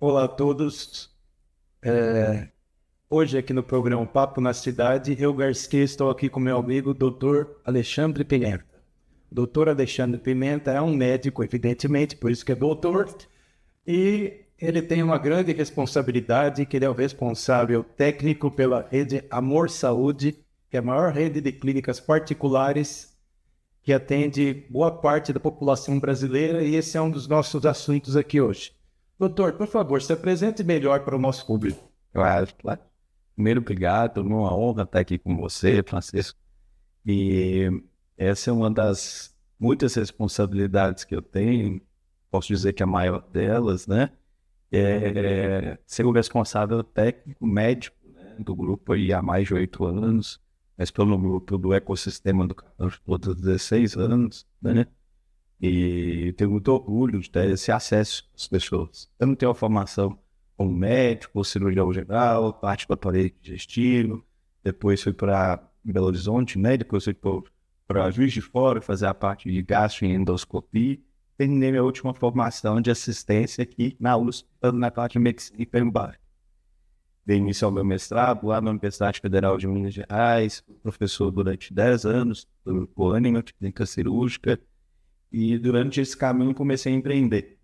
Olá a todos. Hoje aqui no programa Papo na Cidade, eu, Garcia, estou aqui com meu amigo Dr. Alexandre Pimenta. Dr. Alexandre Pimenta é um médico, evidentemente, por isso que é doutor, e ele tem uma grande responsabilidade, que ele é o responsável técnico pela rede Amor Saúde, que é a maior rede de clínicas particulares que atende boa parte da população brasileira, e esse é um dos nossos assuntos aqui hoje. Doutor, por favor, se apresente melhor para o nosso público. Claro. Primeiro, obrigado. Uma honra estar aqui com você, Francisco. E essa é uma das muitas responsabilidades que eu tenho. Posso dizer que a maior delas, né? É ser o responsável técnico médico, né, do grupo aí há mais de 8 anos. Mas estou no grupo do ecossistema do cartão por 16 anos, né? E tenho muito orgulho de ter esse acesso às pessoas. Eu não tenho a formação como médico, cirurgião geral, parte do aparelho digestivo, depois fui para Belo Horizonte, né? Depois fui para Juiz de Fora fazer a parte de gastro e endoscopia. Terminei minha última formação de assistência aqui na USP, na parte de medicina e enfermagem. Dei início ao meu mestrado lá na Universidade Federal de Minas Gerais, fui professor durante 10 anos, do Anima, clínica cirúrgica, e durante esse caminho comecei a empreender.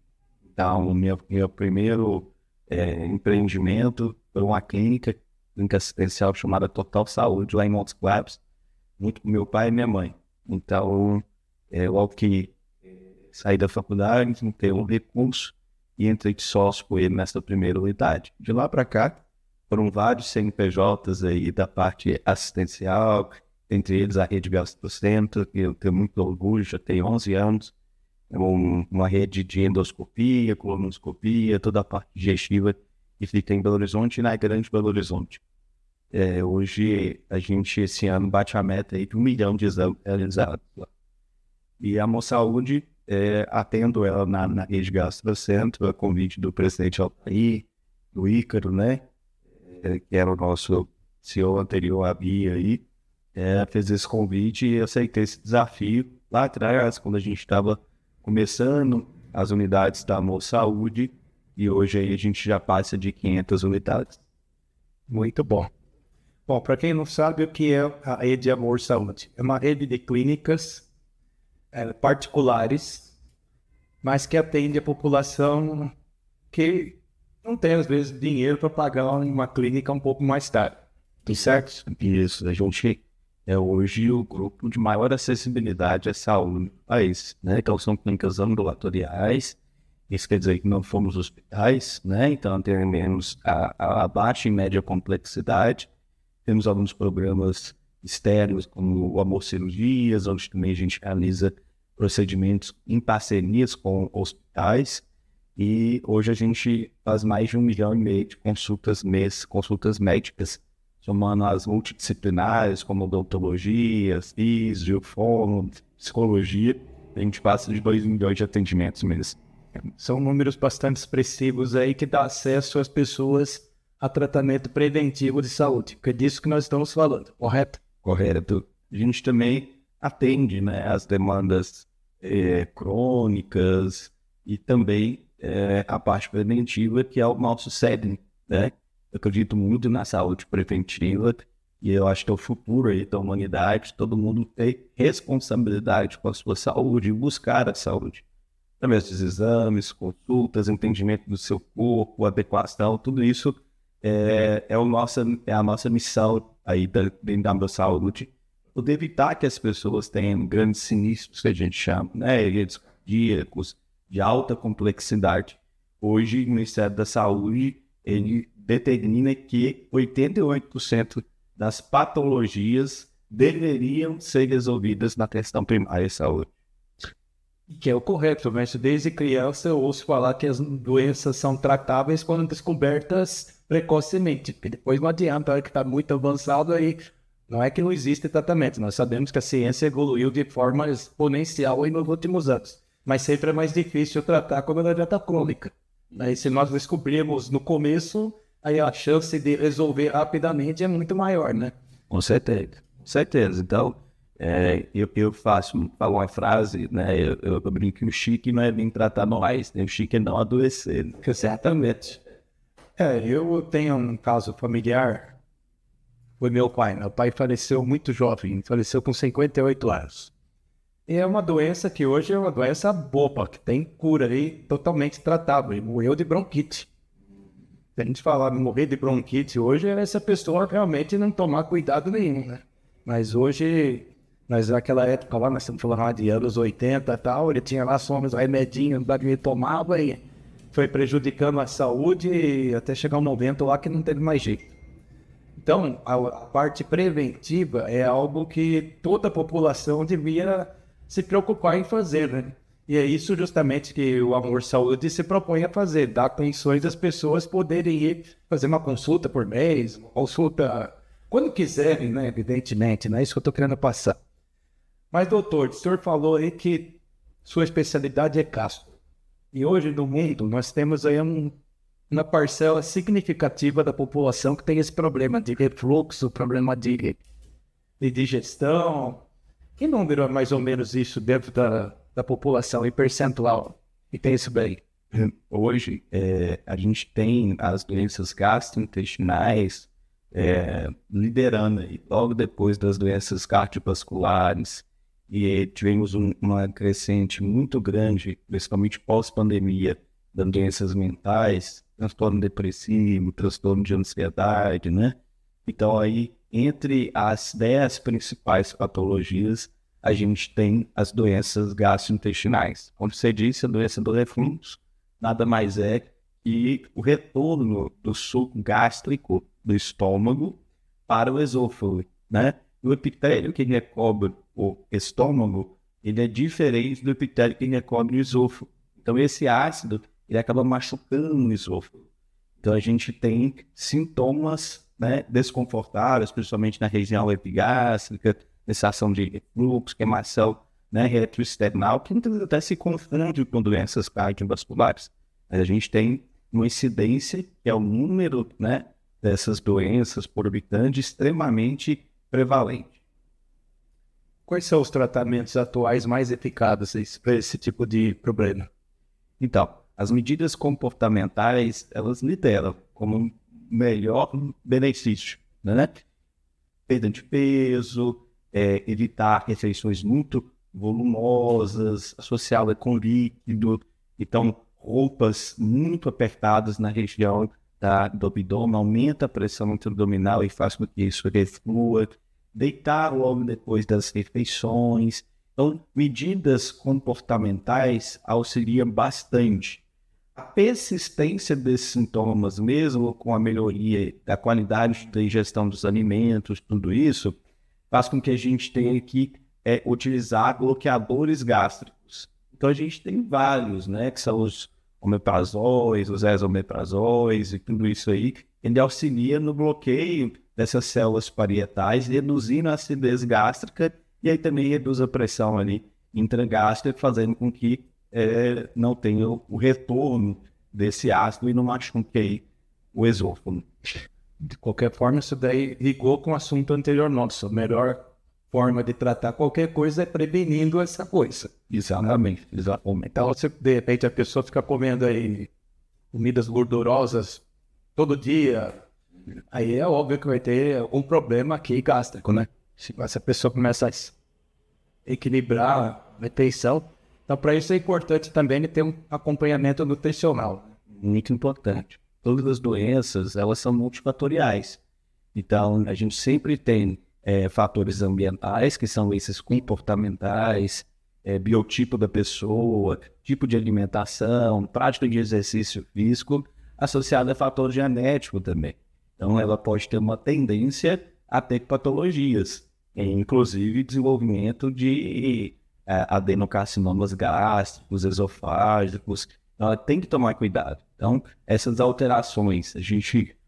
Então, meu primeiro empreendimento foi uma clínica assistencial chamada Total Saúde, lá em Montes Claros, muito com meu pai e minha mãe. Então, logo que saí da faculdade, não tenho um recurso e entrei de sócio com ele nessa primeira unidade. De lá para cá, foram vários CNPJs aí da parte assistencial, entre eles a Rede Gastrocentro, que eu tenho muito orgulho, já tenho 11 anos, uma rede de endoscopia, colonoscopia, toda a parte digestiva que fica em Belo Horizonte e na Grande Belo Horizonte. Hoje, a gente, esse ano, bate a meta aí de 1 milhão de exames realizados lá. E a Amor Saúde, atendo ela na Rede Gastrocentro, a convite do presidente Altair, do Ícaro, né? Que era o nosso CEO anterior, a Bia aí, fez esse convite e aceitei esse desafio lá atrás, quando a gente estava começando as unidades da Amor Saúde, e hoje aí a gente já passa de 500 unidades. Muito bom. Bom, para quem não sabe o que é a rede Amor Saúde, é uma rede de clínicas particulares, mas que atende a população que não tem, às vezes, dinheiro para pagar uma clínica um pouco mais tarde. Certo? Isso, a gente é hoje o grupo de maior acessibilidade à saúde no país, né? Então são clínicas ambulatoriais, isso quer dizer que não fomos hospitais, né? Então temos a baixa e média complexidade, temos alguns programas externos como o Amor Cirurgias, onde também a gente realiza procedimentos em parcerias com hospitais, e hoje a gente faz mais de 1,5 milhão de consultas mês, consultas médicas, somando as multidisciplinares, como odontologia, físio, fono, psicologia. A gente passa de 2 milhões de atendimentos mês. São números bastante expressivos aí que dá acesso às pessoas a tratamento preventivo de saúde, que é disso que nós estamos falando, correto? Correto. A gente também atende, né, as demandas crônicas e também a parte preventiva, que é o nosso cerne, né? Eu acredito muito na saúde preventiva e eu acho que é o futuro aí da humanidade, todo mundo tem responsabilidade com a sua saúde e buscar a saúde. Através dos exames, consultas, entendimento do seu corpo, adequação, tudo isso é a nossa missão aí dentro da nossa saúde, poder evitar que as pessoas tenham grandes sinistros, que a gente chama, né, eventos cardíacos de alta complexidade. Hoje, o Ministério da Saúde, ele determina que 88% das patologias deveriam ser resolvidas na questão primária de saúde. Que é o correto, mas desde criança eu ouço falar que as doenças são tratáveis quando descobertas precocemente, porque depois não adianta, a hora que está muito avançado aí, não é que não existe tratamento, nós sabemos que a ciência evoluiu de forma exponencial aí nos últimos anos, mas sempre é mais difícil tratar quando ela já está crônica. Aí, se nós descobrirmos no começo, aí a chance de resolver rapidamente é muito maior, né? Com certeza. Então, eu falo uma frase, né? Eu brinco que o chique não é vir tratar nós, né? O chique é não adoecer. Exatamente. Eu tenho um caso familiar, foi meu pai. Meu pai faleceu muito jovem, faleceu com 58 anos. E é uma doença que hoje é uma doença boba, que tem cura aí, totalmente tratável. Ele morreu de bronquite. Se a gente falar morrer de bronquite hoje, é essa pessoa realmente não tomar cuidado nenhum, né? Mas hoje, nós naquela época lá, nós estamos falando lá de anos 80 e tal, ele tinha lá só uns remedinhos que ele tomava e foi prejudicando a saúde e até chegar um momento lá que não teve mais jeito. Então, a parte preventiva é algo que toda a população devia se preocupar em fazer, né? E é isso justamente que o Amor Saúde se propõe a fazer, dar condições das pessoas poderem ir fazer uma consulta por mês, uma consulta quando quiserem, né? Evidentemente, não é isso que eu estou querendo passar. Mas, doutor, o senhor falou aí que sua especialidade é gastro. E hoje no mundo nós temos aí uma parcela significativa da população que tem esse problema de refluxo, problema de digestão. Que número é mais ou menos isso dentro da população, em percentual? E tem isso bem? Hoje, a gente tem as doenças gastrointestinais liderando aí, logo depois das doenças cardiovasculares, e tivemos uma crescente muito grande, principalmente pós-pandemia, das doenças mentais, transtorno depressivo, transtorno de ansiedade, né? Então, aí, entre as 10 principais patologias, a gente tem as doenças gastrointestinais. Como você disse, a doença do refluxo nada mais é que o retorno do suco gástrico do estômago para o esôfago, né? O epitélio que recobre o estômago, ele é diferente do epitélio que recobre o esôfago. Então, esse ácido, ele acaba machucando o esôfago. Então, a gente tem sintomas, né, desconfortáveis, principalmente na região epigástrica, sensação de refluxo, queimação, né, retroesternal, que muitas vezes até se confunde com doenças cardiovasculares. Mas a gente tem uma incidência, que é o número, né, dessas doenças por habitante extremamente prevalente. Quais são os tratamentos atuais mais eficazes para esse tipo de problema? Então, as medidas comportamentais, elas lideram como melhor benefício, né? Perda de peso, evitar refeições muito volumosas, associada com líquido, então roupas muito apertadas na região do abdômen, aumenta a pressão abdominal e faz com que isso reflua, deitar logo depois das refeições. Então, medidas comportamentais auxiliam bastante. A persistência desses sintomas, mesmo com a melhoria da qualidade da ingestão dos alimentos, tudo isso, faz com que a gente tenha que utilizar bloqueadores gástricos. Então, a gente tem vários, né, que são os omeprazóis, os esomeprazóis e tudo isso aí. Ele auxilia no bloqueio dessas células parietais, reduzindo a acidez gástrica e aí também reduz a pressão ali intragástrica, fazendo com que não tenha o retorno desse ácido e não machuque o esôfago. De qualquer forma, isso daí ligou com o assunto anterior nosso. A melhor forma de tratar qualquer coisa é prevenindo essa coisa. Exatamente. Então, se de repente a pessoa fica comendo aí comidas gordurosas todo dia, aí é óbvio que vai ter algum problema aqui gástrico, né? Se essa pessoa começa a equilibrar a refeição, então para isso é importante também ter um acompanhamento nutricional. Muito importante. Todas as doenças, elas são multifatoriais. Então, a gente sempre tem fatores ambientais, que são esses comportamentais, biotipo da pessoa, tipo de alimentação, prática de exercício físico, associado a fator genético também. Então, ela pode ter uma tendência a ter patologias, inclusive desenvolvimento de adenocarcinomas gástricos, esofágicos. Então, ela tem que tomar cuidado. Então, essas alterações,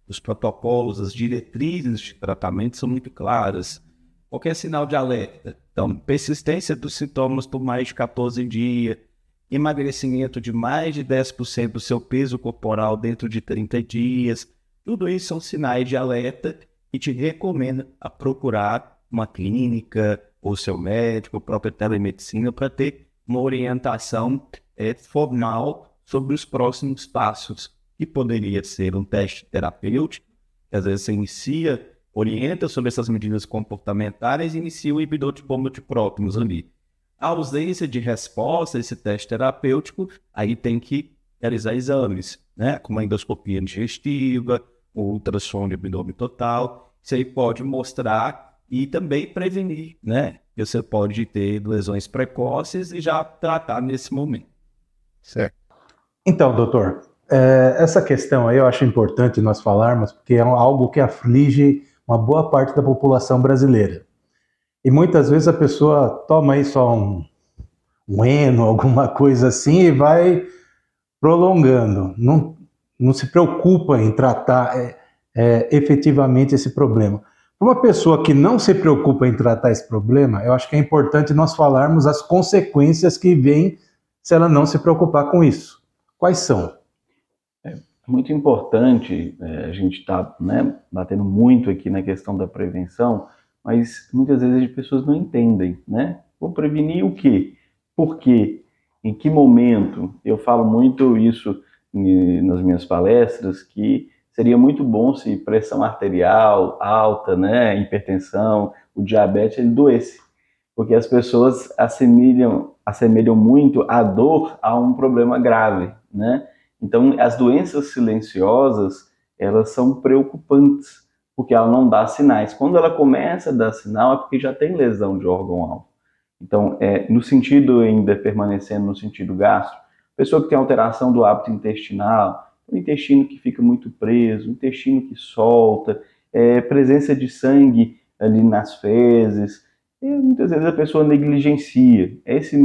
os protocolos, as diretrizes de tratamento são muito claras. Qualquer sinal de alerta. Então, persistência dos sintomas por mais de 14 dias, emagrecimento de mais de 10% do seu peso corporal dentro de 30 dias. Tudo isso são sinais de alerta e te recomenda a procurar uma clínica ou seu médico, própria telemedicina, para ter uma orientação formal sobre os próximos passos. que poderia ser um teste terapêutico, que às vezes você orienta sobre essas medidas comportamentais e inicia o inibidor de bomba de prótons ali. A ausência de resposta a esse teste terapêutico, aí tem que realizar exames, né? Como a endoscopia digestiva, o ultrassom de abdômen total. Isso aí pode mostrar e também prevenir, né? Você pode ter lesões precoces e já tratar nesse momento. Certo. Então, doutor, essa questão aí eu acho importante nós falarmos, porque é algo que aflige uma boa parte da população brasileira. E muitas vezes a pessoa toma aí só um eno, alguma coisa assim, e vai prolongando. Não se preocupa em tratar efetivamente esse problema. Para uma pessoa que não se preocupa em tratar esse problema, eu acho que é importante nós falarmos as consequências que vêm se ela não se preocupar com isso. Quais são? É muito importante, a gente está, né, batendo muito aqui na questão da prevenção, mas muitas vezes as pessoas não entendem, né? Vou prevenir o quê? Por quê? Em que momento? Eu falo muito isso nas minhas palestras, que seria muito bom se pressão arterial alta, né, hipertensão, o diabetes, ele doesse. Porque as pessoas assemelham muito a dor a um problema grave, né? Então, as doenças silenciosas, elas são preocupantes, porque ela não dá sinais. Quando ela começa a dar sinal, é porque já tem lesão de órgão-alvo. Então, no sentido ainda, permanecendo no sentido gastro, pessoa que tem alteração do hábito intestinal, o intestino que fica muito preso, o intestino que solta, presença de sangue ali nas fezes, e muitas vezes a pessoa negligencia. Esse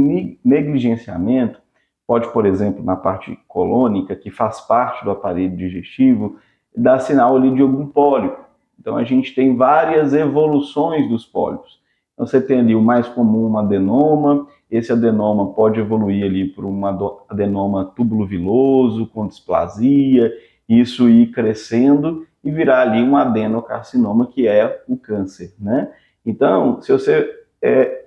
negligenciamento pode, por exemplo, na parte colônica, que faz parte do aparelho digestivo, dar sinal ali de algum pólipo. Então a gente tem várias evoluções dos pólipos. Então você tem ali o mais comum, um adenoma. Esse adenoma pode evoluir ali para um adenoma túbulo-viloso, com displasia, isso ir crescendo e virar ali um adenocarcinoma, que é o câncer, né? Então, se você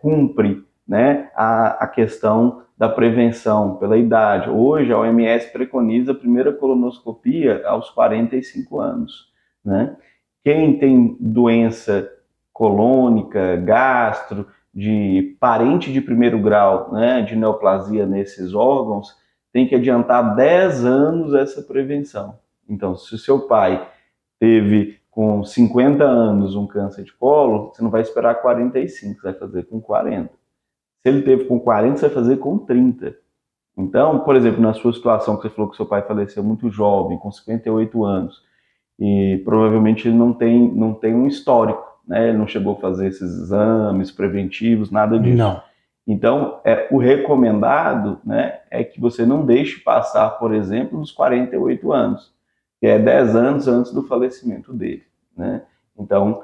cumpre, né, a questão da prevenção pela idade, hoje a OMS preconiza a primeira colonoscopia aos 45 anos, né? Quem tem doença colônica, gastro, de parente de primeiro grau, né, de neoplasia nesses órgãos, tem que adiantar 10 anos essa prevenção. Então, se o seu pai teve com 50 anos um câncer de colo, você não vai esperar 45, você vai fazer com 40. Se ele teve com 40, você vai fazer com 30. Então, por exemplo, na sua situação, que você falou que seu pai faleceu muito jovem, com 58 anos, e provavelmente ele não tem um histórico, né? Ele não chegou a fazer esses exames preventivos, nada disso. Não. Então, o recomendado, né, é que você não deixe passar, por exemplo, dos 48 anos, que é 10 anos antes do falecimento dele, né? Então,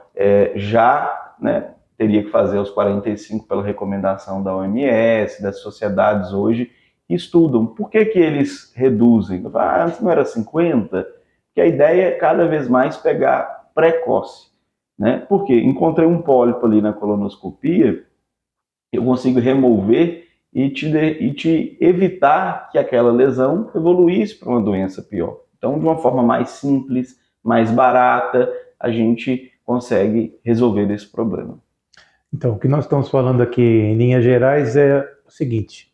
já, né, teria que fazer aos 45 pela recomendação da OMS, das sociedades hoje que estudam. Por que eles reduzem? Antes não era 50? Porque a ideia é cada vez mais pegar precoce, né? Porque encontrei um pólipo ali na colonoscopia, eu consigo remover e te evitar que aquela lesão evoluísse para uma doença pior. Então, de uma forma mais simples, mais barata, a gente consegue resolver esse problema. Então, o que nós estamos falando aqui em linhas gerais é o seguinte: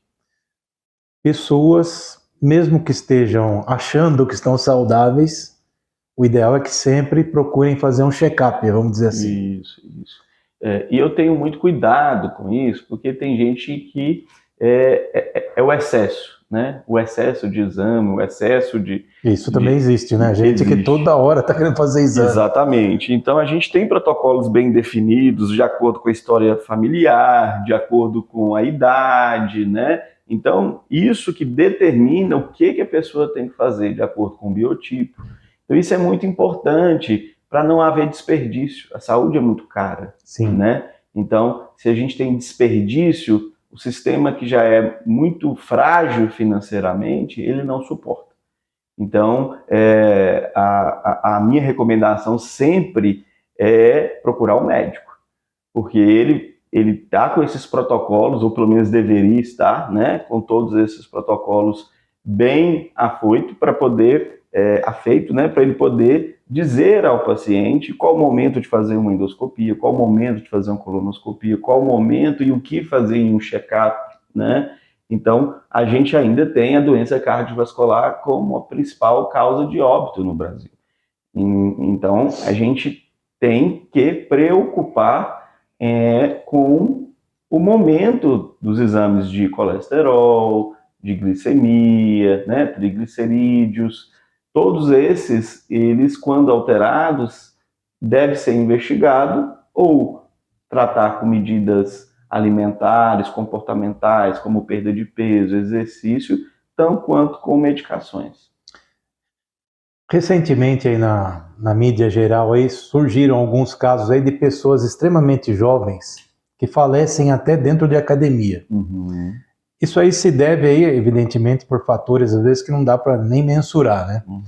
pessoas, mesmo que estejam achando que estão saudáveis, o ideal é que sempre procurem fazer um check-up, vamos dizer assim. Isso. E eu tenho muito cuidado com isso, porque tem gente que é o excesso, né? O excesso de exame, o excesso de... Isso também existe, né? Gente que toda hora está querendo fazer exame. Exatamente. Então a gente tem protocolos bem definidos, de acordo com a história familiar, de acordo com a idade, né? Então, isso que determina o que a pessoa tem que fazer, de acordo com o biotipo. Então, isso é muito importante para não haver desperdício. A saúde é muito cara, Sim, né? Então, se a gente tem desperdício, o sistema que já é muito frágil financeiramente, ele não suporta. Então, a minha recomendação sempre é procurar um médico, porque ele está com esses protocolos, ou pelo menos deveria estar, né, com todos esses protocolos bem afoito para poder afeito, né, para ele poder dizer ao paciente qual o momento de fazer uma endoscopia, qual o momento de fazer uma colonoscopia, qual o momento e o que fazer em um check-up, né? Então, a gente ainda tem a doença cardiovascular como a principal causa de óbito no Brasil. Então, a gente tem que preocupar com o momento dos exames de colesterol, de glicemia, né, triglicerídeos. Todos esses, eles, quando alterados, deve ser investigado ou tratar com medidas alimentares, comportamentais, como perda de peso, exercício, tanto quanto com medicações. Recentemente aí na mídia geral aí surgiram alguns casos aí de pessoas extremamente jovens que falecem até dentro de academia. Uhum. Isso aí se deve aí, evidentemente, por fatores às vezes que não dá para nem mensurar, né? Uhum.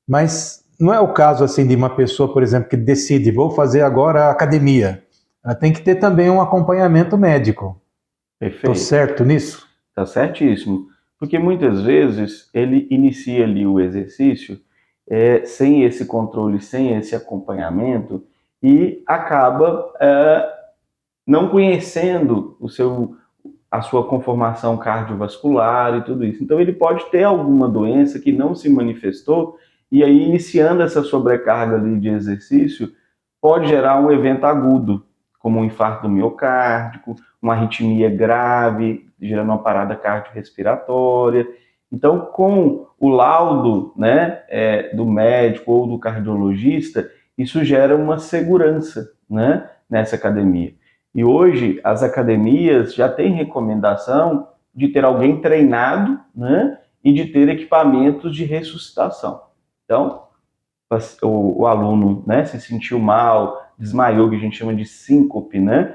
Mas não é o caso assim de uma pessoa, por exemplo, que decide, vou fazer agora a academia. Ela tem que ter também um acompanhamento médico. Perfeito. Estou certo nisso? Está certíssimo. Porque muitas vezes ele inicia ali o exercício sem esse controle, sem esse acompanhamento e acaba não conhecendo a sua conformação cardiovascular e tudo isso. Então ele pode ter alguma doença que não se manifestou e aí iniciando essa sobrecarga ali de exercício pode gerar um evento agudo, como um infarto miocárdico, uma arritmia grave, gerando uma parada cardiorrespiratória. Então, com o laudo, né, do médico ou do cardiologista, isso gera uma segurança, né, nessa academia. E hoje, as academias já têm recomendação de ter alguém treinado, né, e de ter equipamentos de ressuscitação. Então, o aluno, né, se sentiu mal, desmaiou, que a gente chama de síncope, né,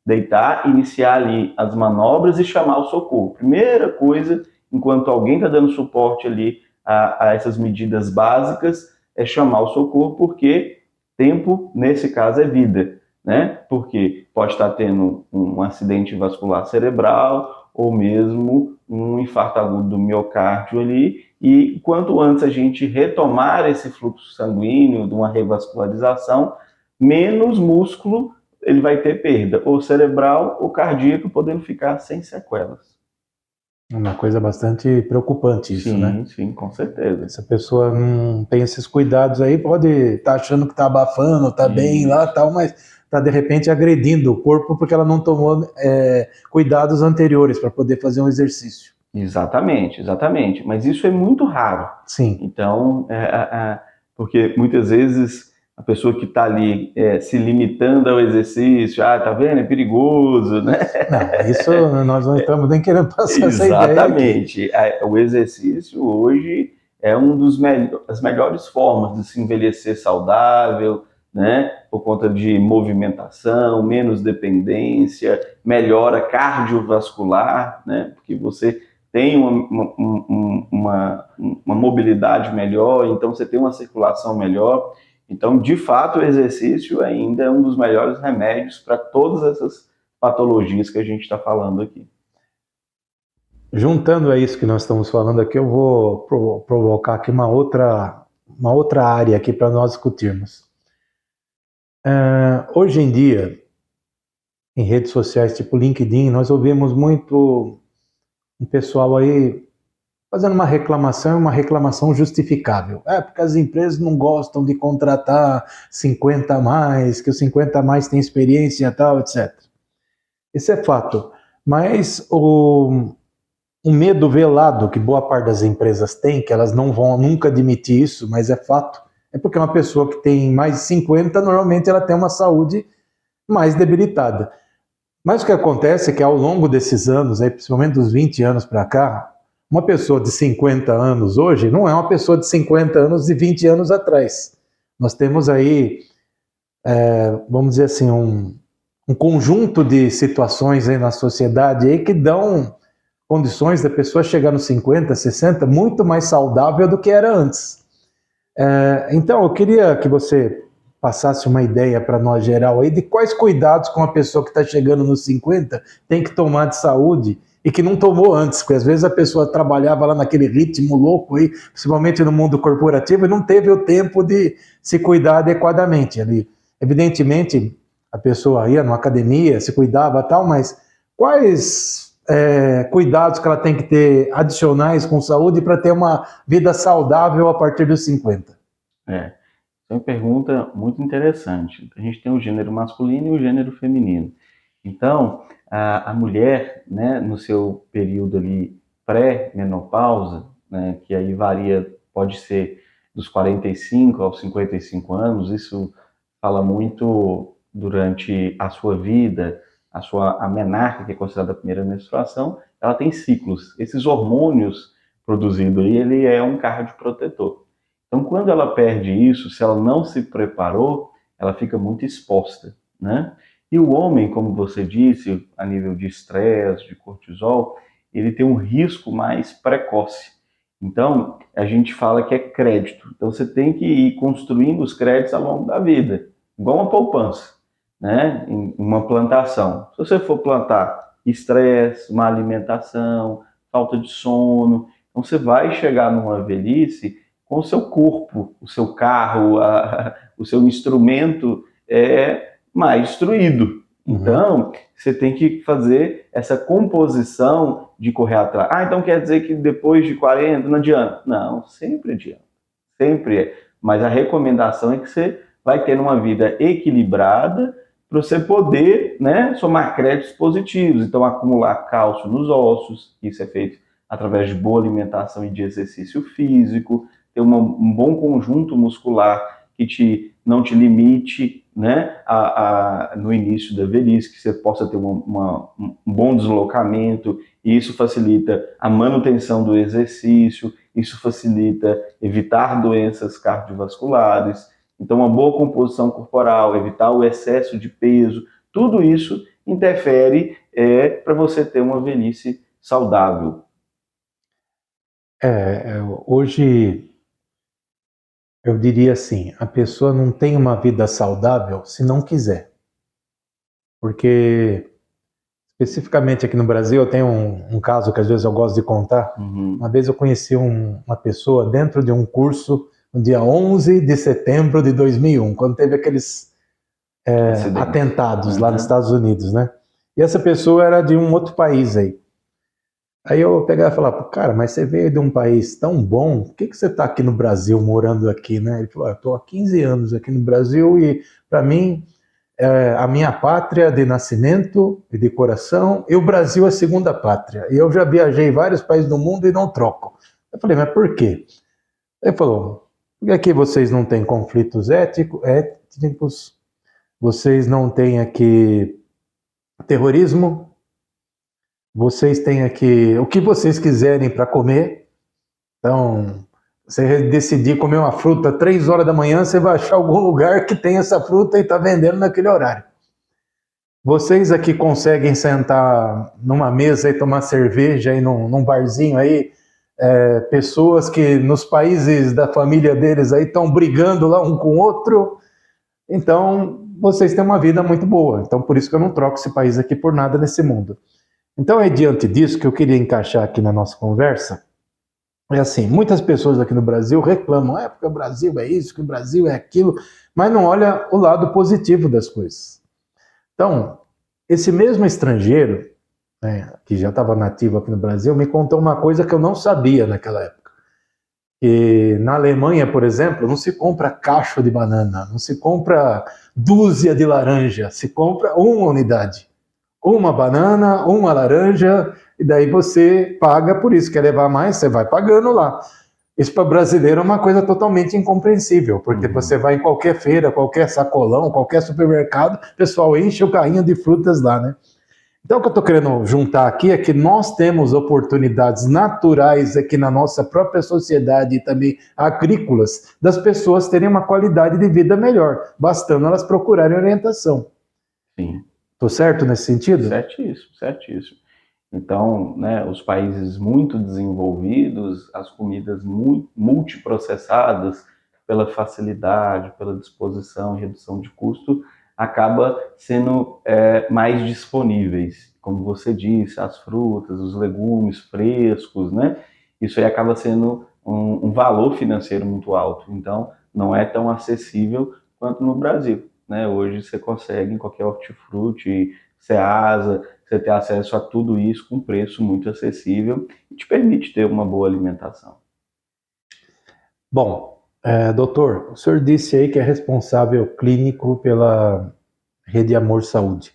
deitar, iniciar ali as manobras e chamar o socorro. Primeira coisa, enquanto alguém está dando suporte ali a essas medidas básicas, é chamar o socorro, porque tempo, nesse caso, é vida, né? Porque pode estar tendo um acidente vascular cerebral ou mesmo um infarto agudo do miocárdio ali, e quanto antes a gente retomar esse fluxo sanguíneo de uma revascularização, menos músculo ele vai ter perda, ou cerebral ou cardíaco, podendo ficar sem sequelas. Uma coisa bastante preocupante isso, sim, né? Sim, com certeza. Se a pessoa não tem esses cuidados aí, pode estar achando que está abafando, está bem lá e tal, mas está de repente agredindo o corpo porque ela não tomou cuidados anteriores para poder fazer um exercício. Exatamente, exatamente. Mas isso é muito raro. Sim. Então, porque muitas vezes a pessoa que está ali se limitando ao exercício, tá vendo, é perigoso, né? Não, isso nós não estamos nem querendo passar essa ideia aqui. Exatamente. O exercício hoje é das melhores formas de se envelhecer saudável, né? Por conta de movimentação, menos dependência, melhora cardiovascular, né? Porque você tem uma mobilidade melhor, então você tem uma circulação melhor. Então, de fato, o exercício ainda é um dos melhores remédios para todas essas patologias que a gente está falando aqui. Juntando a isso que nós estamos falando aqui, eu vou provocar aqui uma outra área aqui para nós discutirmos. Hoje em dia, em redes sociais tipo LinkedIn, nós ouvimos muito um pessoal aí fazendo uma reclamação justificável. Porque as empresas não gostam de contratar 50 a mais, que os 50 a mais têm experiência e tal, etc. Isso é fato. Mas o medo velado que boa parte das empresas tem, que elas não vão nunca admitir isso, mas é fato, é porque uma pessoa que tem mais de 50, normalmente ela tem uma saúde mais debilitada. Mas o que acontece é que ao longo desses anos, aí, principalmente dos 20 anos para cá, uma pessoa de 50 anos hoje não é uma pessoa de 50 anos de 20 anos atrás. Nós temos aí, vamos dizer assim, um conjunto de situações aí na sociedade aí que dão condições da pessoa chegar nos 50, 60 muito mais saudável do que era antes. Então, eu queria que você passasse uma ideia para nós geral aí de quais cuidados com a pessoa que está chegando nos 50 tem que tomar de saúde e que não tomou antes, porque às vezes a pessoa trabalhava lá naquele ritmo louco aí, principalmente no mundo corporativo, e não teve o tempo de se cuidar adequadamente ali. Evidentemente, a pessoa ia numa academia, se cuidava e tal, mas quais cuidados que ela tem que ter adicionais com saúde para ter uma vida saudável a partir dos 50? É uma pergunta muito interessante. A gente tem o gênero masculino e o gênero feminino. Então, a mulher, né, no seu período ali pré-menopausa, né, que aí varia, pode ser dos 45 aos 55 anos, isso fala muito durante a sua vida, a menarca, que é considerada a primeira menstruação, ela tem ciclos. Esses hormônios produzidos aí, ele é um cardioprotetor. Então, quando ela perde isso, se ela não se preparou, ela fica muito exposta, né? E o homem, como você disse, a nível de estresse, de cortisol, ele tem um risco mais precoce. Então, a gente fala que é crédito. Então, você tem que ir construindo os créditos ao longo da vida, igual uma poupança, né? Em uma plantação. Se você for plantar estresse, má alimentação, falta de sono, então você vai chegar numa velhice com o seu corpo, o seu carro, o seu instrumento mais destruído. Então, você tem que fazer essa composição de correr atrás. Então quer dizer que depois de 40 não adianta? Não, sempre adianta. Sempre é. Mas a recomendação é que você vai ter uma vida equilibrada para você poder, né, somar créditos positivos. Então, acumular cálcio nos ossos, isso é feito através de boa alimentação e de exercício físico, ter um bom conjunto muscular que não te limite, né, no início da velhice, que você possa ter um bom deslocamento, e isso facilita a manutenção do exercício, isso facilita evitar doenças cardiovasculares. Então, uma boa composição corporal, evitar o excesso de peso, tudo isso interfere para você ter uma velhice saudável. Hoje eu diria assim, a pessoa não tem uma vida saudável se não quiser. Porque, especificamente aqui no Brasil, eu tenho um caso que às vezes eu gosto de contar. Uma vez eu conheci uma pessoa dentro de um curso no dia 11 de setembro de 2001, quando teve aqueles atentados lá nos Estados Unidos, né? E essa pessoa era de um outro país aí. Aí eu pegava e falava, cara, mas você veio de um país tão bom, por que você está aqui no Brasil, morando aqui, né? Ele falou, eu estou há 15 anos aqui no Brasil e, para mim, a minha pátria de nascimento e de coração, e o Brasil é a segunda pátria. E eu já viajei em vários países do mundo e não troco. Eu falei, mas por quê? Ele falou, porque aqui vocês não têm conflitos étnicos, vocês não têm aqui terrorismo, vocês têm aqui o que vocês quiserem para comer. Então, você decidir comer uma fruta 3 horas da manhã, você vai achar algum lugar que tem essa fruta e está vendendo naquele horário. Vocês aqui conseguem sentar numa mesa e tomar cerveja aí num barzinho aí, pessoas que nos países da família deles aí estão brigando lá um com o outro. Então, vocês têm uma vida muito boa. Então, por isso que eu não troco esse país aqui por nada nesse mundo. Então, é diante disso que eu queria encaixar aqui na nossa conversa. É assim, muitas pessoas aqui no Brasil reclamam, porque o Brasil é isso, que o Brasil é aquilo, mas não olha o lado positivo das coisas. Então, esse mesmo estrangeiro, né, que já estava nativo aqui no Brasil, me contou uma coisa que eu não sabia naquela época. Que na Alemanha, por exemplo, não se compra cacho de banana, não se compra dúzia de laranja, se compra uma unidade. Uma banana, uma laranja, e daí você paga por isso. Quer levar mais, você vai pagando lá. Isso para brasileiro é uma coisa totalmente incompreensível, porque você vai em qualquer feira, qualquer sacolão, qualquer supermercado, o pessoal enche o carrinho de frutas lá, né? Então, o que eu estou querendo juntar aqui é que nós temos oportunidades naturais aqui na nossa própria sociedade e também agrícolas, das pessoas terem uma qualidade de vida melhor, bastando elas procurarem orientação. Sim. Estou certo nesse sentido? Certíssimo, certíssimo. Então, né, os países muito desenvolvidos, as comidas multiprocessadas, pela facilidade, pela disposição e redução de custo, acaba sendo mais disponíveis. como você disse, as frutas, os legumes frescos, né? Isso aí acaba sendo um valor financeiro muito alto. Então, não é tão acessível quanto no Brasil, né? Hoje você consegue em qualquer hortifruti, Ceasa, você ter acesso a tudo isso com preço muito acessível e te permite ter uma boa alimentação. Bom, doutor, o senhor disse aí que é responsável clínico pela Rede Amor Saúde.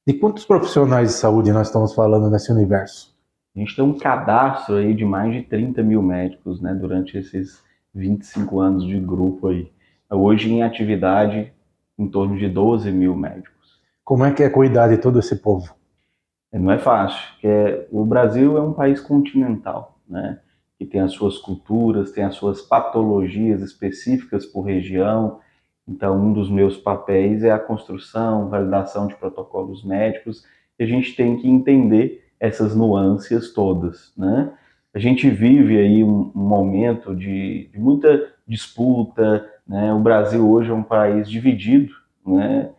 De quantos profissionais de saúde nós estamos falando nesse universo? A gente tem um cadastro aí de mais de 30 mil médicos, né, durante esses 25 anos de grupo aí. Hoje em atividade, em torno de 12 mil médicos. Como é que é cuidar de todo esse povo? Não é fácil, porque o Brasil é um país continental, né, que tem as suas culturas, tem as suas patologias específicas por região. Então, um dos meus papéis é a construção, validação de protocolos médicos, e a gente tem que entender essas nuances todas, né? A gente vive aí um momento de muita disputa, né? O Brasil hoje é um país dividido, né?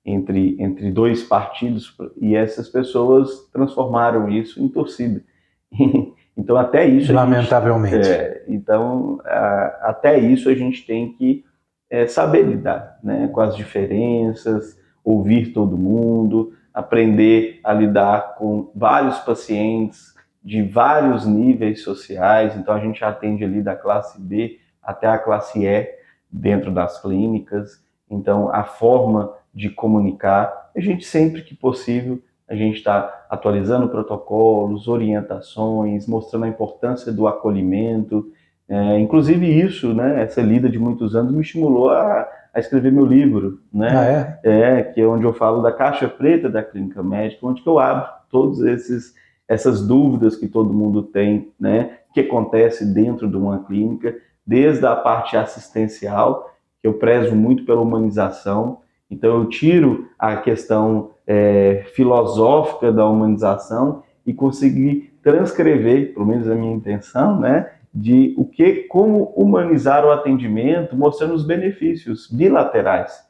Entre dois partidos, e essas pessoas transformaram isso em torcida. Então, até isso... Lamentavelmente. Até isso a gente tem que saber lidar, né, com as diferenças, ouvir todo mundo, aprender a lidar com vários pacientes de vários níveis sociais. Então a gente atende ali da classe B até a classe E dentro das clínicas. Então a forma de comunicar, a gente sempre que possível, a gente está atualizando protocolos, orientações, mostrando a importância do acolhimento. Inclusive isso, né, essa lida de muitos anos me estimulou a escrever meu livro, né? Que é onde eu falo da caixa preta da clínica médica, onde que eu abro todas essas dúvidas que todo mundo tem, né, que acontece dentro de uma clínica, desde a parte assistencial, que eu prezo muito pela humanização. Então eu tiro a questão filosófica da humanização e consegui transcrever, pelo menos a minha intenção, né, de como humanizar o atendimento, mostrando os benefícios bilaterais.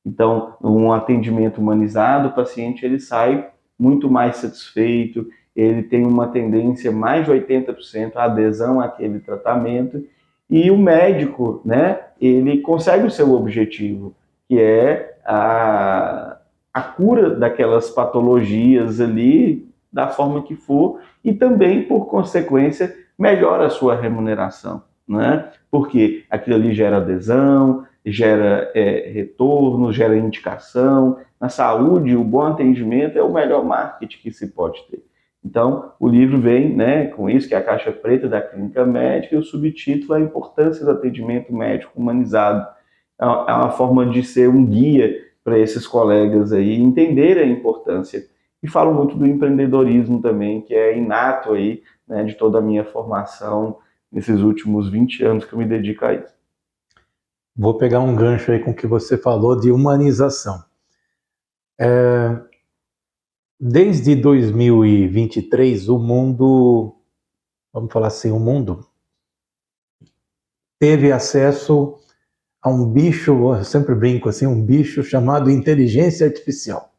Então, um atendimento humanizado, o paciente ele sai muito mais satisfeito, ele tem uma tendência mais de 80% a adesão àquele tratamento, e o médico, né, ele consegue o seu objetivo, que é a cura daquelas patologias ali, da forma que for, e também, por consequência, melhora a sua remuneração, né? Porque aquilo ali gera adesão, gera retorno, gera indicação. Na saúde, o bom atendimento é o melhor marketing que se pode ter. Então, o livro vem, né, com isso, que é a caixa preta da clínica médica, e o subtítulo é a importância do atendimento médico humanizado. É uma forma de ser um guia para esses colegas aí entenderem a importância. E falo muito do empreendedorismo também, que é inato aí, né, de toda a minha formação nesses últimos 20 anos que eu me dedico a isso. Vou pegar um gancho aí com o que você falou de humanização. Desde 2023, o mundo, vamos falar assim, o mundo teve acesso a um bicho, eu sempre brinco assim, um bicho chamado inteligência artificial.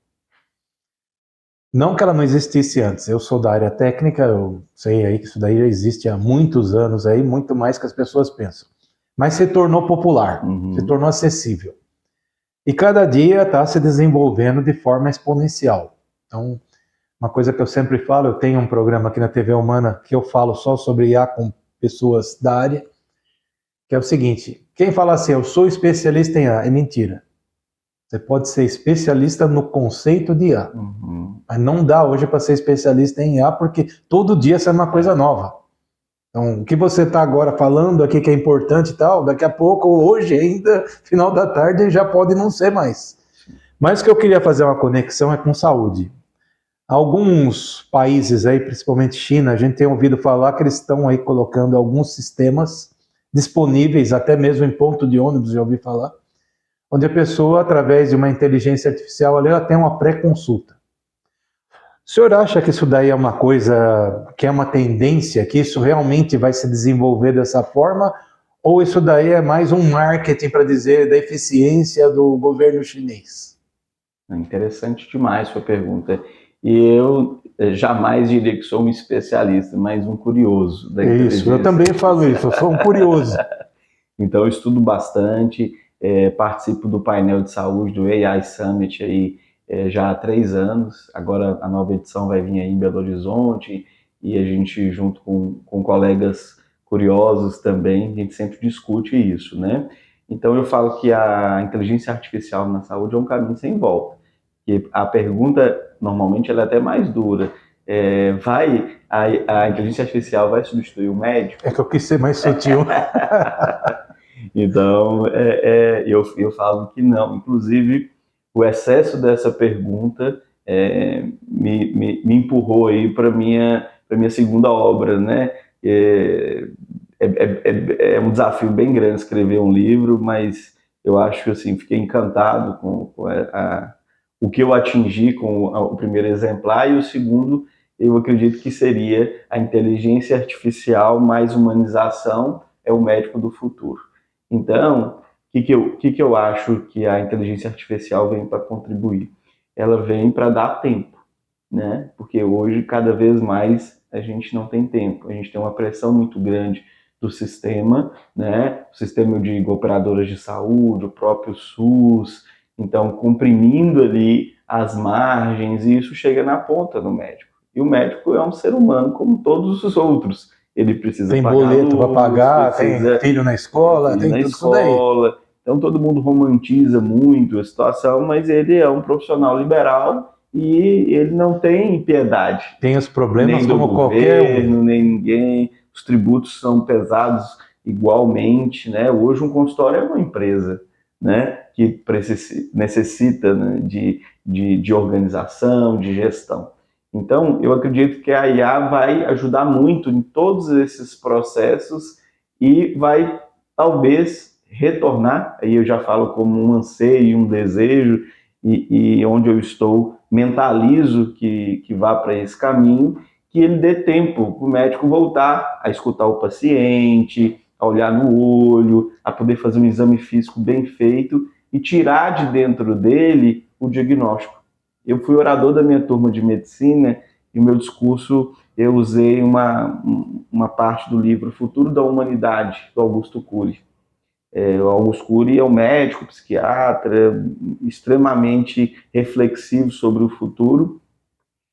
Não que ela não existisse antes, eu sou da área técnica, eu sei aí que isso daí já existe há muitos anos aí, muito mais que as pessoas pensam. Mas se tornou popular, se tornou acessível. E cada dia está se desenvolvendo de forma exponencial. Então, uma coisa que eu sempre falo, eu tenho um programa aqui na TV Humana que eu falo só sobre IA com pessoas da área, que é o seguinte, quem fala assim, eu sou especialista em IA, é mentira. Você pode ser especialista no conceito de IA, mas não dá hoje para ser especialista em IA, porque todo dia sai uma coisa nova. Então, o que você está agora falando aqui que é importante e tal, daqui a pouco, hoje ainda, final da tarde, já pode não ser mais. Mas o que eu queria fazer uma conexão é com saúde. Alguns países aí, principalmente China, a gente tem ouvido falar que eles estão aí colocando alguns sistemas disponíveis, até mesmo em ponto de ônibus, já ouvi falar, onde a pessoa, através de uma inteligência artificial, ela tem uma pré-consulta. O senhor acha que isso daí é uma coisa, que é uma tendência, que isso realmente vai se desenvolver dessa forma, ou isso daí é mais um marketing para dizer da eficiência do governo chinês? É interessante demais sua pergunta. E eu jamais diria que sou um especialista, mas um curioso da Isso, eu inteligência também falo artificial. isso, eu sou um curioso. Então, eu estudo bastante, participo do painel de saúde do AI Summit aí, já há 3 anos. Agora a nova edição vai vir aí em Belo Horizonte e a gente, junto com colegas curiosos também, a gente sempre discute isso, né? Então, eu falo que a inteligência artificial na saúde é um caminho sem volta. E a pergunta, normalmente, ela é até mais dura. A inteligência artificial vai substituir o médico? É que eu quis ser mais sutil. Então, eu falo que não. Inclusive, o excesso dessa pergunta me empurrou aí para minha segunda obra, né? É um desafio bem grande escrever um livro, mas eu acho que assim, fiquei encantado com o que eu atingi com o primeiro exemplar, e o segundo, eu acredito que seria a inteligência artificial mais humanização, é o médico do futuro. Então, o que eu acho que a inteligência artificial vem para contribuir? Ela vem para dar tempo, né? Porque hoje, cada vez mais, a gente não tem tempo. A gente tem uma pressão muito grande do sistema, né? O sistema de operadoras de saúde, o próprio SUS, então comprimindo ali as margens, e isso chega na ponta do médico. E o médico é um ser humano como todos os outros. Ele precisa Tem pagar boleto para luz, pagar, precisa tem filho na escola, ir tem na tudo isso daí. escola. Então todo mundo romantiza muito a situação, mas ele é um profissional liberal e ele não tem piedade. Tem os problemas Nem do como qualquer um. governo, nem ninguém. Os tributos são pesados igualmente, né? Hoje um consultório é uma empresa, né? Que necessita, né, de organização, de gestão. Então, eu acredito que a IA vai ajudar muito em todos esses processos e vai, talvez, retornar, aí eu já falo como um anseio, um desejo, e onde eu estou, mentalizo que vá para esse caminho, que ele dê tempo para o médico voltar a escutar o paciente, a olhar no olho, a poder fazer um exame físico bem feito e tirar de dentro dele o diagnóstico. Eu fui orador da minha turma de medicina e o meu discurso eu usei uma parte do livro Futuro da Humanidade, do Augusto Cury. O Augusto Cury é um médico, psiquiatra, extremamente reflexivo sobre o futuro,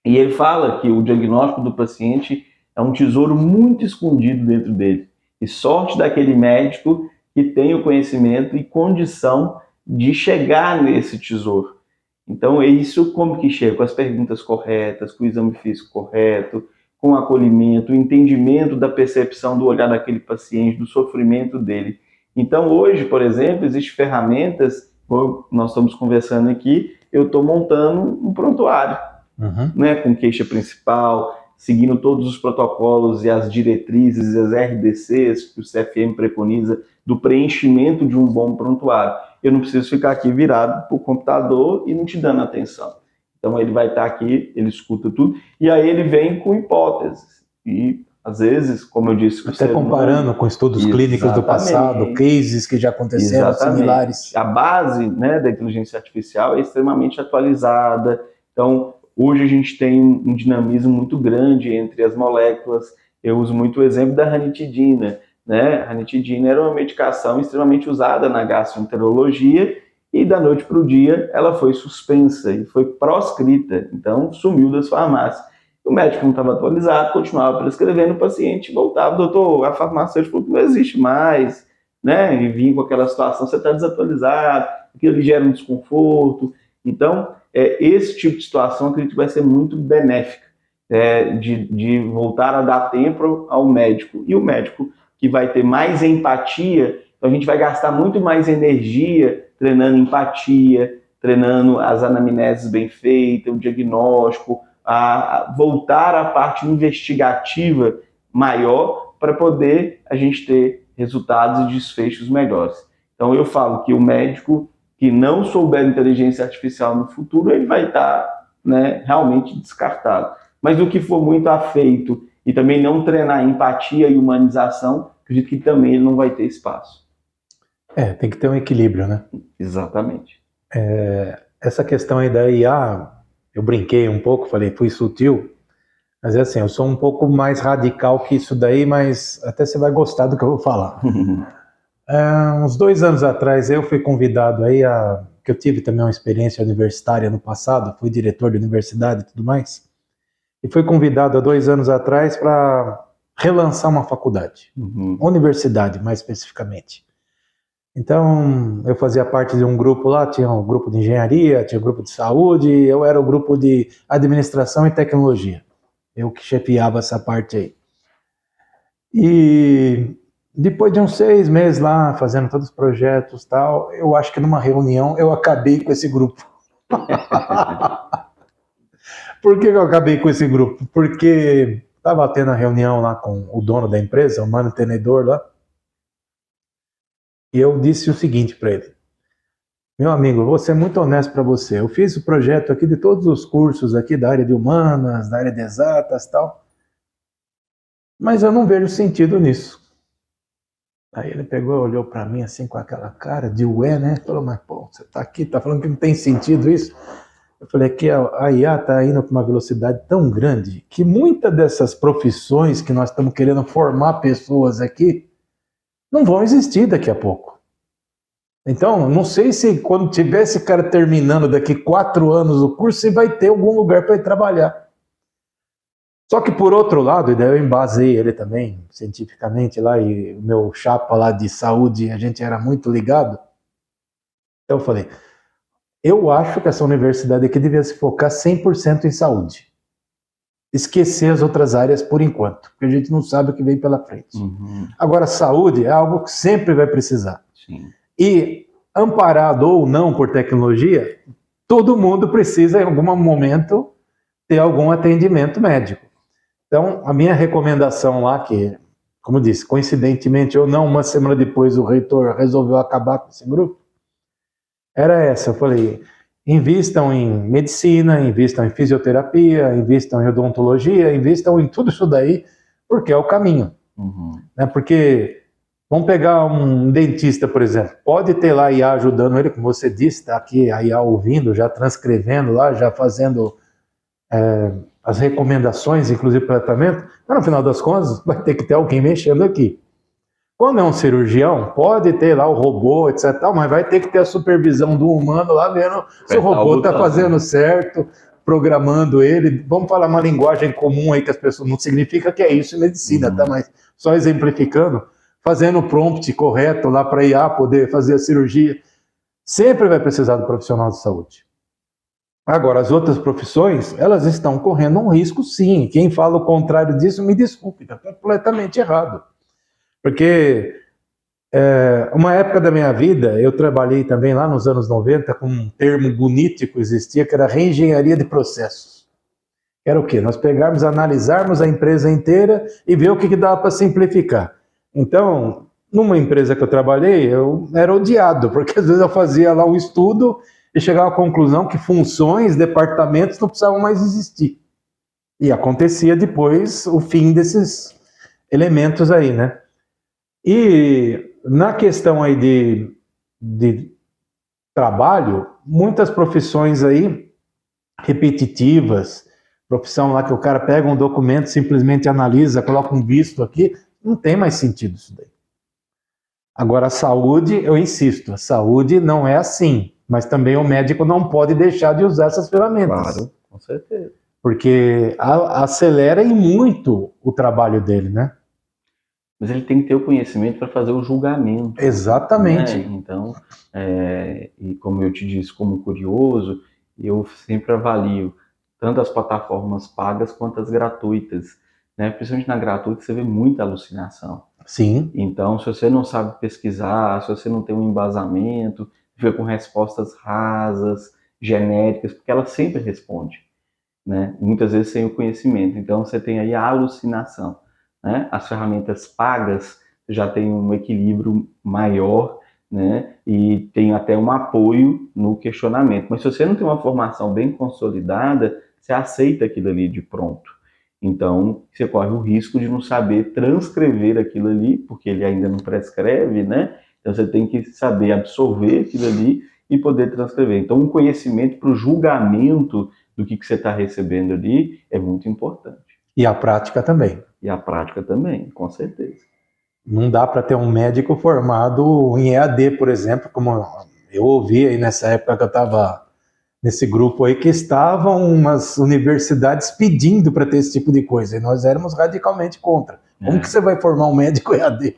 e ele fala que o diagnóstico do paciente é um tesouro muito escondido dentro dele. E sorte daquele médico que tem o conhecimento e condição de chegar nesse tesouro. Então, é isso como que chega? Com as perguntas corretas, com o exame físico correto, com o acolhimento, o entendimento da percepção do olhar daquele paciente, do sofrimento dele. Então, hoje, por exemplo, existem ferramentas, como nós estamos conversando aqui, eu estou montando um prontuário, né, com queixa principal, seguindo todos os protocolos e as diretrizes e as RDCs que o CFM preconiza do preenchimento de um bom prontuário. Eu não preciso ficar aqui virado para o computador e não te dando atenção. Então ele vai estar aqui, ele escuta tudo, e aí ele vem com hipóteses. E às vezes, como eu disse, até comparando com estudos clínicos do passado, cases que já aconteceram similares. A base, né, da inteligência artificial é extremamente atualizada. Então, hoje a gente tem um dinamismo muito grande entre as moléculas. Eu uso muito o exemplo da ranitidina, né? A ranitidina era uma medicação extremamente usada na gastroenterologia e da noite para o dia ela foi suspensa e foi proscrita, então sumiu das farmácias. O médico não estava atualizado, continuava prescrevendo, o paciente voltava, doutor, a farmacêutica falou que não existe mais, né? E vinha com aquela situação, você está desatualizado, aquilo lhe gera um desconforto. Então, esse tipo de situação eu acredito que vai ser muito benéfica, de voltar a dar tempo ao médico. E o médico que vai ter mais empatia, então a gente vai gastar muito mais energia treinando empatia, treinando as anamneses bem feitas, o diagnóstico, a voltar à parte investigativa maior para poder a gente ter resultados e desfechos melhores. Então eu falo que o médico que não souber inteligência artificial no futuro, ele vai estar, né, realmente descartado. Mas o que for muito afeito e também não treinar empatia e humanização, acredito que também ele não vai ter espaço. Tem que ter um equilíbrio, né? Exatamente. essa questão aí da IA, eu brinquei um pouco, falei, fui sutil, mas é assim, eu sou um pouco mais radical que isso daí, mas até você vai gostar do que eu vou falar. Uns 2 anos atrás eu fui convidado aí que eu tive também uma experiência universitária no passado, fui diretor de universidade e tudo mais, e fui convidado há 2 anos atrás para relançar uma faculdade, uma universidade mais especificamente. Então, eu fazia parte de um grupo lá, tinha um grupo de engenharia, tinha um grupo de saúde, eu era o grupo de administração e tecnologia. Eu que chefiava essa parte aí. E depois de uns 6 meses lá, fazendo todos os projetos e tal, eu acho que numa reunião eu acabei com esse grupo. Por que eu acabei com esse grupo? Porque estava tendo a reunião lá com o dono da empresa, o mantenedor lá, e eu disse o seguinte para ele: meu amigo, vou ser muito honesto para você. Eu fiz o projeto aqui de todos os cursos aqui da área de humanas, da área de exatas e tal, mas eu não vejo sentido nisso. Aí ele pegou e olhou para mim assim com aquela cara de ué, né? Falou, mas pô, você tá aqui, tá falando que não tem sentido isso? Eu falei que a IA tá indo com uma velocidade tão grande que muitas dessas profissões que nós estamos querendo formar pessoas aqui não vão existir daqui a pouco. Então, não sei se quando tiver esse cara terminando daqui 4 anos o curso, você vai ter algum lugar para ir trabalhar. Só que por outro lado, e daí eu embasei ele também, cientificamente lá, e o meu chapa lá de saúde, a gente era muito ligado. Então eu falei, eu acho que essa universidade aqui devia se focar 100% em saúde. Esquecer as outras áreas por enquanto, porque a gente não sabe o que vem pela frente. Agora, saúde é algo que sempre vai precisar. Sim. E, amparado ou não por tecnologia, todo mundo precisa, em algum momento, ter algum atendimento médico. Então, a minha recomendação lá, que, como eu disse, coincidentemente ou não, uma semana depois o reitor resolveu acabar com esse grupo, era essa. Eu falei, invistam em medicina, invistam em fisioterapia, invistam em odontologia, invistam em tudo isso daí, porque é o caminho. Né? Porque, vamos pegar um dentista, por exemplo, pode ter lá a IA ajudando ele, como você disse, está aqui a IA ouvindo, já transcrevendo lá, já fazendo as recomendações, inclusive para tratamento, mas no final das contas vai ter que ter alguém mexendo aqui. Quando é um cirurgião, pode ter lá o robô, etc, mas vai ter que ter a supervisão do humano lá vendo se o robô está fazendo certo, programando ele. Vamos falar uma linguagem comum aí que as pessoas, não significa que é isso em medicina, tá? Mas só exemplificando, fazendo o prompt correto lá para a IA poder fazer a cirurgia. Sempre vai precisar do profissional de saúde. Agora, as outras profissões, elas estão correndo um risco, sim. Quem fala o contrário disso, me desculpe, está completamente errado. Porque uma época da minha vida, eu trabalhei também lá nos anos 90 com um termo bonito que existia, que era reengenharia de processos. Era o quê? Nós pegarmos, analisarmos a empresa inteira e ver o que dava para simplificar. Então, numa empresa que eu trabalhei, eu era odiado, porque às vezes eu fazia lá um estudo e chegava à conclusão que funções, departamentos não precisavam mais existir. E acontecia depois o fim desses elementos aí, né? E na questão aí de trabalho, muitas profissões aí repetitivas, profissão lá que o cara pega um documento, simplesmente analisa, coloca um visto aqui, não tem mais sentido isso daí. Agora a saúde, eu insisto, a saúde não é assim, mas também o médico não pode deixar de usar essas ferramentas. Claro, com certeza. Porque acelera e muito o trabalho dele, né? Mas ele tem que ter o conhecimento para fazer o julgamento. Exatamente. Né? Então, e como eu te disse, como curioso, eu sempre avalio tanto as plataformas pagas quanto as gratuitas. Né? Principalmente na gratuita você vê muita alucinação. Sim. Então, se você não sabe pesquisar, se você não tem um embasamento, fica com respostas rasas, genéricas, porque ela sempre responde. Né? Muitas vezes sem o conhecimento. Então, você tem aí a alucinação. Né? As ferramentas pagas já têm um equilíbrio maior, né? E tem até um apoio no questionamento. Mas se você não tem uma formação bem consolidada, você aceita aquilo ali de pronto. Então, você corre o risco de não saber transcrever aquilo ali, porque ele ainda não prescreve, né? Então, você tem que saber absorver aquilo ali e poder transcrever. Então, um conhecimento para o julgamento do que você está recebendo ali é muito importante. E a prática também. E a prática também, com certeza. Não dá para ter um médico formado em EAD, por exemplo, como eu ouvi aí nessa época que eu estava nesse grupo aí, que estavam umas universidades pedindo para ter esse tipo de coisa, e nós éramos radicalmente contra. Como que você vai formar um médico EAD?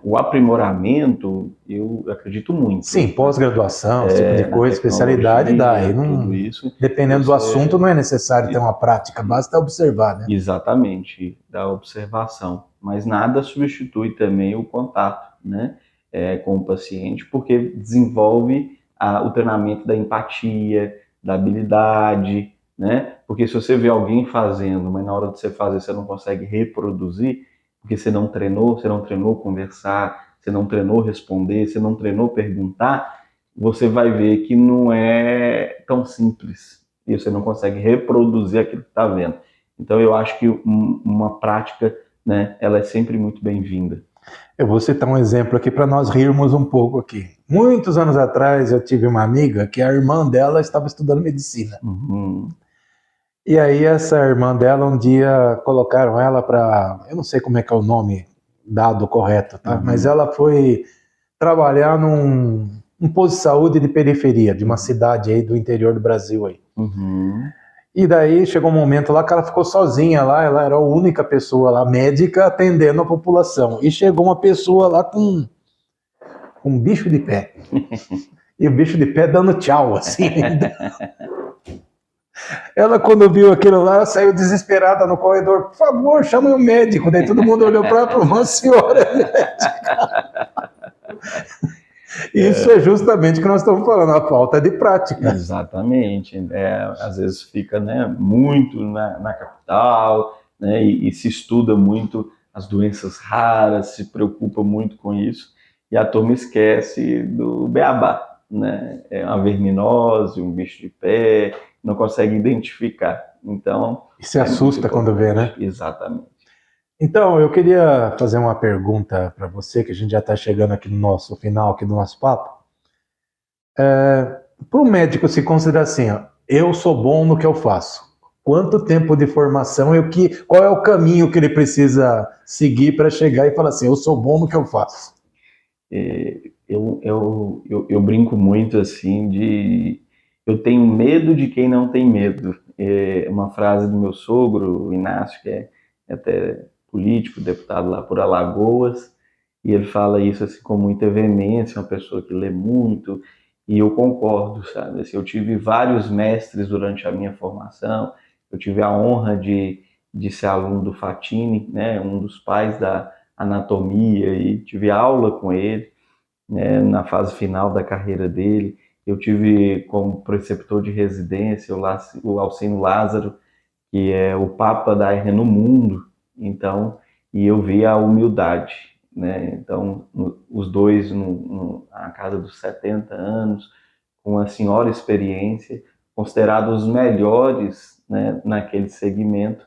O aprimoramento, eu acredito muito. Sim, pós-graduação, esse tipo de coisa, especialidade dá. Aí não, tudo isso. dependendo do assunto, não é necessário ter uma prática, basta observar, né? Exatamente, da observação. Mas nada substitui também o contato, né, com o paciente, porque desenvolve o treinamento da empatia, da habilidade, né? Porque se você vê alguém fazendo, mas na hora de você fazer você não consegue reproduzir, porque você não treinou conversar, você não treinou responder, você não treinou perguntar, você vai ver que não é tão simples e você não consegue reproduzir aquilo que está vendo. Então eu acho que uma prática, né, ela é sempre muito bem-vinda. Eu vou citar um exemplo aqui para nós rirmos um pouco aqui. Muitos anos atrás eu tive uma amiga que a irmã dela estava estudando medicina. E aí essa irmã dela, um dia colocaram ela para, eu não sei como é que é o nome dado correto, tá? Mas ela foi trabalhar num posto de saúde de periferia, de uma cidade aí do interior do Brasil aí. E daí chegou um momento lá que ela ficou sozinha lá, ela era a única pessoa lá, médica, atendendo a população. E chegou uma pessoa lá com um bicho de pé. E o bicho de pé dando tchau, assim. Ela, quando viu aquilo lá, saiu desesperada no corredor. Por favor, chame o médico. Daí todo mundo olhou para ela e falou, uma senhora médica. Isso é justamente o que nós estamos falando, a falta de prática. Exatamente. Às vezes fica, né, muito na capital, né, e se estuda muito as doenças raras, se preocupa muito com isso, e a turma esquece do beabá, né? É uma verminose, um bicho de pé, não consegue identificar. Então, e se assusta quando vê, né? Exatamente. Então, eu queria fazer uma pergunta para você, que a gente já está chegando aqui no nosso final aqui do nosso papo. Para o médico se considerar assim, ó, eu sou bom no que eu faço. Quanto tempo de formação e qual é o caminho que ele precisa seguir para chegar e falar assim, eu sou bom no que eu faço? Eu brinco muito assim eu tenho medo de quem não tem medo. É uma frase do meu sogro, o Inácio, que é até político, deputado lá por Alagoas, e ele fala isso assim com muita veemência, uma pessoa que lê muito, e eu concordo, sabe? Assim, eu tive vários mestres durante a minha formação, eu tive a honra de ser aluno do Fatini, né, um dos pais da anatomia, e tive aula com ele, né, na fase final da carreira dele. Eu tive como preceptor de residência o Alcino Lázaro, que é o Papa da hérnia no mundo, então, e eu vi a humildade, né? Então, os dois na casa dos 70 anos, com uma senhora experiência, considerados os melhores, né, naquele segmento,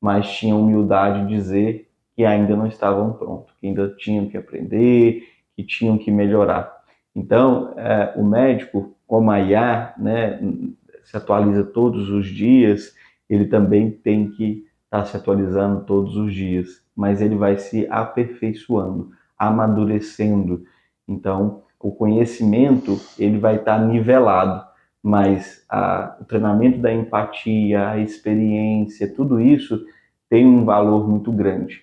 mas tinham humildade de dizer que ainda não estavam prontos, que ainda tinham que aprender, que tinham que melhorar. Então, o médico, como a IA, né, se atualiza todos os dias, ele também tem que estar se atualizando todos os dias, mas ele vai se aperfeiçoando, amadurecendo. Então, o conhecimento ele vai estar nivelado, mas o treinamento da empatia, a experiência, tudo isso tem um valor muito grande.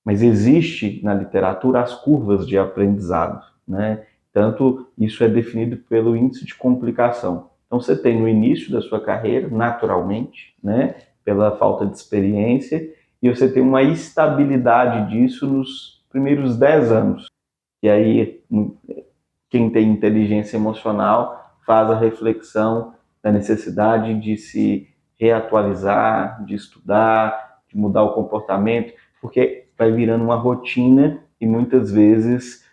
Mas existe na literatura as curvas de aprendizado, né? Tanto isso é definido pelo índice de complicação. Então você tem no início da sua carreira, naturalmente, né, pela falta de experiência, e você tem uma estabilidade disso nos primeiros 10 anos. E aí quem tem inteligência emocional faz a reflexão da necessidade de se reatualizar, de estudar, de mudar o comportamento, porque vai virando uma rotina e muitas vezes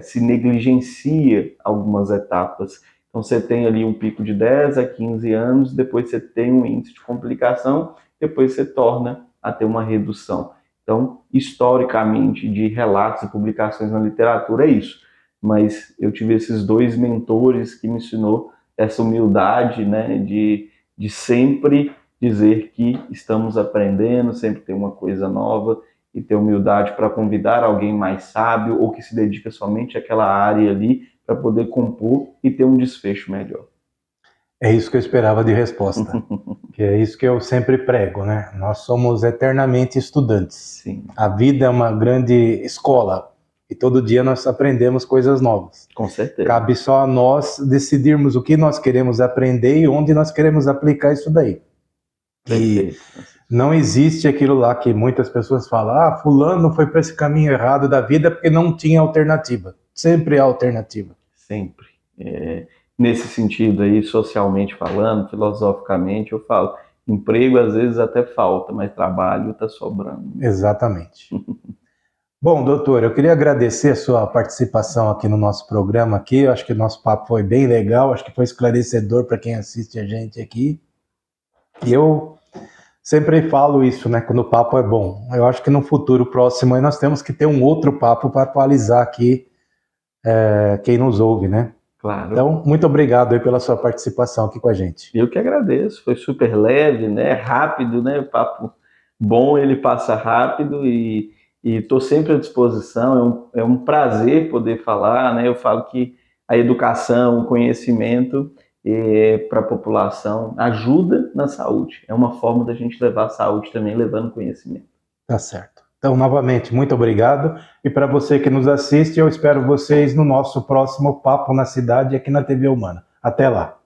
se negligencia algumas etapas. Então você tem ali um pico de 10 a 15 anos, depois você tem um índice de complicação, depois você torna a ter uma redução. Então, historicamente, de relatos e publicações na literatura é isso. mas eu tive esses 2 mentores que me ensinou essa humildade, né, de sempre dizer que estamos aprendendo, sempre ter uma coisa nova e ter humildade para convidar alguém mais sábio ou que se dedica somente àquela área ali para poder compor e ter um desfecho melhor. É isso que eu esperava de resposta, que é isso que eu sempre prego, né? Nós somos eternamente estudantes. Sim, A vida é uma grande escola e todo dia nós aprendemos coisas novas. com certeza. Cabe só a nós decidirmos o que nós queremos aprender e onde nós queremos aplicar isso daí. E Perfeito. não existe aquilo lá que muitas pessoas falam, ah, fulano foi para esse caminho errado da vida porque não tinha alternativa. Sempre há alternativa. Sempre. Nesse sentido aí, socialmente falando, filosoficamente, eu falo, emprego às vezes até falta, mas trabalho está sobrando. Exatamente. Bom, doutor, eu queria agradecer a sua participação aqui no nosso programa aqui. Eu acho que o nosso papo foi bem legal, acho que foi esclarecedor para quem assiste a gente aqui. E eu sempre falo isso, né, quando o papo é bom. Eu acho que no futuro próximo aí nós temos que ter um outro papo para atualizar aqui quem nos ouve, né? Claro. Então, muito obrigado aí pela sua participação aqui com a gente. Eu que agradeço, foi super leve, né? Rápido, né? Papo bom, ele passa rápido e estou sempre à disposição. É um prazer poder falar, né? Eu falo que a educação, o conhecimento para a população ajuda na saúde. É uma forma da gente levar a saúde também, levando conhecimento. Tá certo. Então, novamente, muito obrigado. E para você que nos assiste, eu espero vocês no nosso próximo Papo na Cidade aqui na TV Humana. Até lá.